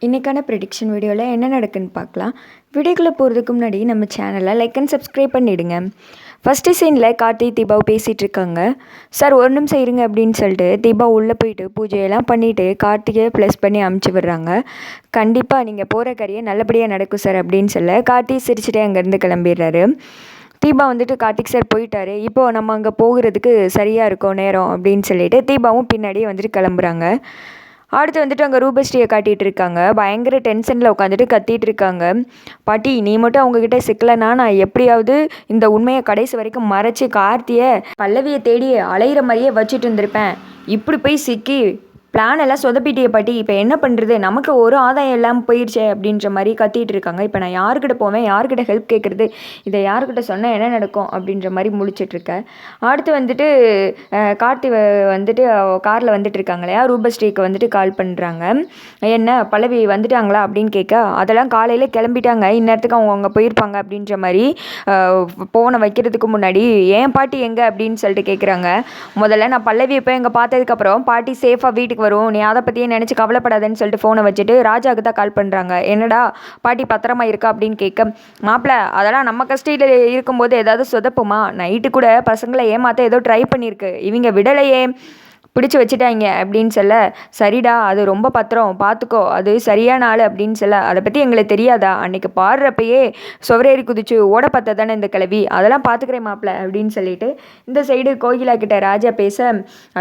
இன்றைக்கான ப்ரெடிக்ஷன் வீடியோவில் என்ன நடக்குன்னு பார்க்கலாம். வீடியோக்குள்ளே போகிறதுக்கு முன்னாடி நம்ம சேனலை லைக் அண்ட் சப்ஸ்கிரைப் பண்ணிவிடுங்க. ஃபஸ்ட்டு சீனில் கார்த்தி தீபாவை பேசிகிட்டு இருக்காங்க. சார் ஒரு நிமிஷம் இருங்க அப்படின்னு சொல்லிட்டு தீபா உள்ளே போயிட்டு பூஜையெல்லாம் பண்ணிவிட்டு கார்த்திகை ப்ளஸ் பண்ணி அமுச்சு விடுறாங்க. கண்டிப்பாக நீங்கள் போகிற காரியம் நல்லபடியாக நடக்கும் சார் அப்படின்னு சொல்ல கார்த்தி சிரிச்சுட்டே அங்கேருந்து கிளம்பிடுறாரு. தீபா வந்துட்டு கார்த்திக் சார் போயிட்டாரு, இப்போது நம்ம அங்கே போகிறதுக்கு சரியாக இருக்கும் நேரம் அப்படின்னு சொல்லிட்டு தீபாவும் பின்னாடியே வந்துட்டு கிளம்புறாங்க. அடுத்து வந்துட்டு அங்கே ரூபஸ்ரீயை காட்டிகிட்டு இருக்காங்க. பயங்கர டென்ஷனில் உட்காந்துட்டு கத்திட்டு இருக்காங்க. பாட்டி நீ மட்டும் அவங்கக்கிட்ட சிக்கலைன்னா நான் எப்படியாவது இந்த உண்மையை கடைசி வரைக்கும் மறைச்சி கார்த்தியை பல்லவியை தேடி அலையிற மாதிரியே வச்சுட்டு இருந்திருப்பேன். இப்படி போய் சிக்கி பிளான் எல்லாம் சொதப்பிட்டிய பாட்டி, இப்போ என்ன பண்ணுறது, நமக்கு ஒரு ஆதாயம் எல்லாம் போயிடுச்சே அப்படின்ற மாதிரி கத்திட்டு இருக்காங்க. இப்போ நான் யாருக்கிட்ட போவேன், யாருக்கிட்ட ஹெல்ப் கேட்குறது, இதை யாருக்கிட்ட சொன்னால் என்ன நடக்கும் அப்படின்ற மாதிரி முழிச்சிட்ருக்கேன். அடுத்து வந்துட்டு கார்த்தி வந்துட்டு காரில் வந்துட்டு இருக்காங்க இல்லையா, ரூபஸ்ரீக்கு வந்துட்டு கால் பண்ணுறாங்க. என்ன பல்லவி வந்துட்டாங்களா அப்படின்னு கேட்க, அதெல்லாம் காலையில் கிளம்பிட்டாங்க, இந்நேரத்துக்கு அவங்க அங்கே போயிருப்பாங்க அப்படின்ற மாதிரி போனை வைக்கிறதுக்கு முன்னாடி ஏன் பாட்டி எங்கே அப்படின்னு சொல்லிட்டு கேட்குறாங்க. முதல்ல நான் பல்லவியை போய் எங்கே பார்த்ததுக்கப்புறம் பாட்டி சேஃபாக வீட்டுக்கு வரும், நீ அதை பற்றியே நினச்சி கவலைப்படாதன்னு சொல்லிட்டு ஃபோனை வச்சுட்டு ராஜாவுக்கு தான் கால் பண்ணுறாங்க. என்னடா பாட்டி பத்திரமா இருக்கா அப்படின்னு கேட்க, மாப்பிள்ள அதெல்லாம் நம்ம கஸ்டடியில் இருக்கும்போது ஏதாவது சொதப்புமா, நைட்டு கூட பசங்களை ஏமாற்ற ஏதோ ட்ரை பண்ணியிருக்கு, இவங்க விடலையே, பிடிச்சி வச்சுட்டாங்க அப்படின்னு சொல்ல, சரிடா அது ரொம்ப பத்திரம் பார்த்துக்கோ, அது சரியான ஆள் அப்படின்னு சொல்ல, அதை பற்றி எங்களுக்கு தெரியாதா, அன்றைக்கி பாடுறப்பயே சுவரேறி குதிச்சு ஓட பார்த்தா தானே இந்த கிளவி, அதெல்லாம் பார்த்துக்கிறேன் மாப்பிள்ள அப்படின்னு சொல்லிட்டு இந்த சைடு கோகிலா கிட்ட ராஜா பேச,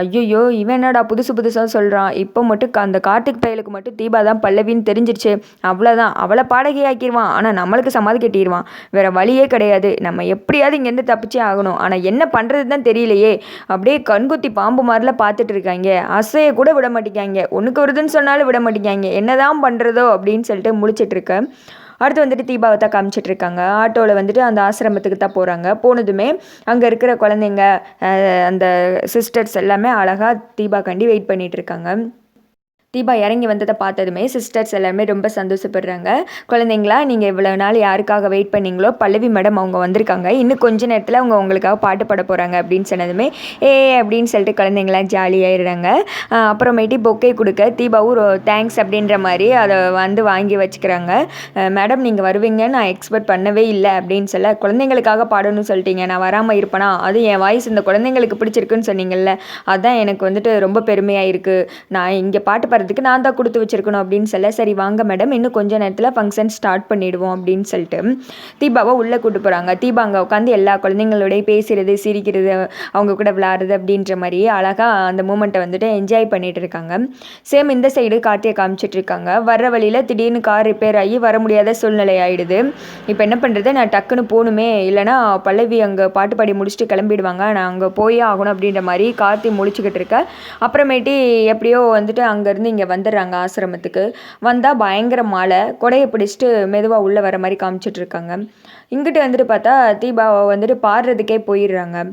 ஐயோ இவன் என்னடா புதுசாக சொல்கிறான், இப்போ மட்டும் அந்த கார்த்திக் பயலுக்கு மட்டும் தீபா தான் பல்லவின்னு தெரிஞ்சிருச்சு, அவ்வளோதான் அவளை பாடகி ஆக்கிடுவான், ஆனால் நம்மளுக்கு சமாதி கட்டிடுவான், வேறு வழியே கிடையாது, நம்ம எப்படியாவது இங்கேருந்து தப்பிச்சே ஆகணும், ஆனால் என்ன பண்ணுறது தான் தெரியலையே, அப்படியே கண்குத்தி பாம்பு மாதிரிலாம் பார்த்துட்டு இருக்காங்க, அசைய கூட விட மாட்டேங்காங்க, ஒன்றுக்கு வருதுன்னு சொன்னாலும் விட மாட்டேங்காங்க, என்னதான் பண்ணுறதோ அப்படின்னு சொல்லிட்டு முழிச்சிட்டு இருக்கேன். அடுத்து வந்துட்டு தீபாவை தான் காமிச்சிட்டு இருக்காங்க. ஆட்டோவில் வந்துட்டு அந்த ஆசிரமத்துக்கு தான் போகிறாங்க. போனதுமே அங்கே இருக்கிற குழந்தைங்க அந்த சிஸ்டர்ஸ் எல்லாமே அழகாக தீபா கண்டி வெயிட் பண்ணிகிட்டு இருக்காங்க. தீபா இறங்கி வந்ததை பார்த்ததுமே சிஸ்டர்ஸ் எல்லாருமே ரொம்ப சந்தோஷப்படுறாங்க. குழந்தைங்களா நீங்கள் இவ்வளோ நாள் யாருக்காக வெயிட் பண்ணிங்களோ பல்லவி மேடம் அவங்க வந்திருக்காங்க, இன்னும் கொஞ்ச நேரத்தில் அவங்க உங்களுக்காக பாட்டு பாட போகிறாங்க அப்படின்னு சொன்னதுமே அப்படின்னு சொல்லிட்டு குழந்தைங்களாம் ஜாலியாகிடுறாங்க. அப்புறமேட்டு பொக்கே கொடுக்க தீபாவும் தேங்க்ஸ் அப்படின்ற மாதிரி அதை வந்து வாங்கி வச்சுக்கிறாங்க. மேடம் நீங்கள் வருவீங்கன்னு நான் எக்ஸ்பெக்ட் பண்ணவே இல்லை அப்படின்னு சொல்ல, குழந்தைங்களுக்காக பாடணும்னு சொல்லிட்டீங்க, நான் வராமல் இருப்பேனா, அது என் வாய்ஸ் இந்த குழந்தைங்களுக்கு பிடிச்சிருக்குன்னு சொன்னீங்கல்ல, அதுதான் எனக்கு வந்துட்டு ரொம்ப பெருமையாக இருக்குது, நான் இங்கே பாட்டு அதுக்கு நான் தான் கொடுத்து வச்சிருக்கணும் அப்படின்னு சொல்ல, சரி வாங்க மேடம் இன்னும் கொஞ்சம் நேரத்தில் ஃபங்க்ஷன் ஸ்டார்ட் பண்ணிடுவோம் அப்படின்னு சொல்லிட்டு தீபாவை உள்ளே கூட்டு போகிறாங்க. தீபா அங்கே உட்காந்து எல்லா குழந்தைங்களோடய பேசுகிறது சிரிக்கிறது அவங்க கூட விளையாடுறது அப்படின்ற மாதிரி அழகாக அந்த மூமெண்ட்டை வந்துட்டு என்ஜாய் பண்ணிட்டு இருக்காங்க. சேம் இந்த சைடு கார்த்தியை காமிச்சிட்டு இருக்காங்க. வர்ற வழியில் திடீர்னு கார் ரிப்பேர் ஆகி வர முடியாத சூழ்நிலை ஆகிடுது. இப்போ என்ன பண்ணுறது, நான் டக்குன்னு போகணுமே, இல்லைனா பல்லவி அங்கே பாட்டு பாடி முடிச்சுட்டு கிளம்பிடுவாங்க, நான் அங்கே போயே ஆகணும் அப்படின்ற மாதிரி கார்த்தி முடிச்சுக்கிட்டு இருக்க. அப்புறமேட்டு எப்படியோ வந்துட்டு அங்கேருந்து இங்கே வந்துடுறாங்க. ஆசிரமத்துக்கு வந்தால் பயங்கர மழை, கொடையை பிடிச்சிட்டு மெதுவாக உள்ளே வர மாதிரி காமிச்சிட்டு இருக்காங்க. இங்கிட்டு வந்துட்டு பார்த்தா தீபாவை வந்துட்டு பாடுறதுக்கே போயிடுறாங்க.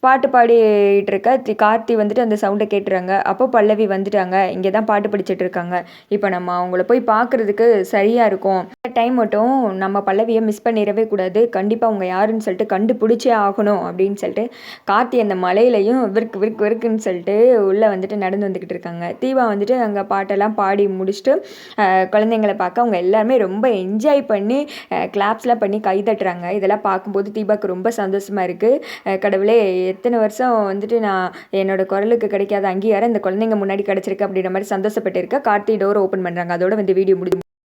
பாட்டு பாடிட்டு இருக்க கார்த்தி வந்துட்டு அந்த சவுண்டை கேட்டுறாங்க. அப்போ பல்லவி வந்துட்டாங்க, இங்கே தான் பாட்டு படிச்சுட்டு இருக்காங்க, இப்போ நம்ம அவங்கள போய் பார்க்குறதுக்கு சரியாக இருக்கும், டைம் மட்டும் நம்ம பல்லவியை மிஸ் பண்ணிடவே கூடாது, கண்டிப்பாக அவங்க யாருன்னு சொல்லிட்டு கண்டுபிடிச்சே ஆகணும் அப்படின்னு சொல்லிட்டு கார்த்தி அந்த மலையிலையும் விற்குன்னு சொல்லிட்டு உள்ளே வந்துட்டு நடந்து வந்துக்கிட்டு இருக்காங்க. தீபா வந்துட்டு அங்கே பாட்டெல்லாம் பாடி முடிச்சுட்டு குழந்தைங்களை பார்க்க அவங்க எல்லாருமே ரொம்ப என்ஜாய் பண்ணி கிளாப்ஸ்லாம் பண்ணி கை தட்டுறாங்க. இதெல்லாம் பார்க்கும்போது தீபாவுக்கு ரொம்ப சந்தோஷமாக இருக்குது. கடவுளே எத்தனை வருஷம் வந்துட்டு நான் என்னோடய குரலுக்கு கிடைக்காத அங்கீகாரம் இந்த குழந்தைங்க முன்னாடி கிடச்சிருக்கு அப்படின்ற மாதிரி சந்தோஷப்பட்டு இருக்கா. கார்த்தி டோர் ஓப்பன் பண்ணுறாங்க. அதோட வந்து வீடியோ முடிஞ்சு.